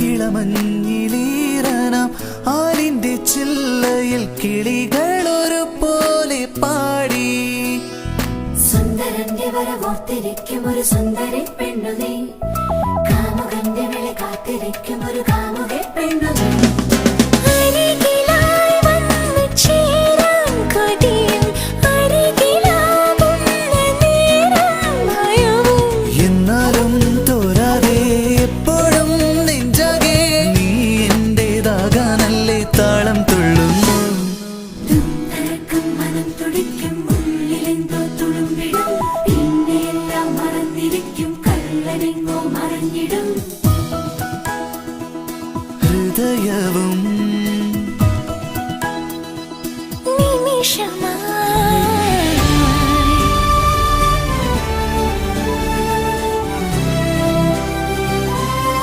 ഇളമഞ്ഞിലീറനാം ആലിന്റെ ചില്ലയിൽ കിളികളൊരു പോലെ പാടി. സുന്ദരന്റെ വരവോർത്തിരിക്കും ഒരു സുന്ദരി പെണ്ണു നീ, കാമുകന്റെ വിള കാത്തിരിക്കും ഒരു കാമുക പെണ്ണു നീ. എന്നാലും തോരാതെ എപ്പോഴും നെഞ്ചാകെ നീ എന്റേതാകാനല്ലേ താളം തുള്ളുന്നു. മനം തുടിക്കും ഉള്ളിലെന്തോ തുളുമ്പിടും, പിന്നെ എല്ലാം മറന്നിരിക്കും കള്ളനെങ്ങോ മറഞ്ഞിടും. ഹൃദയവും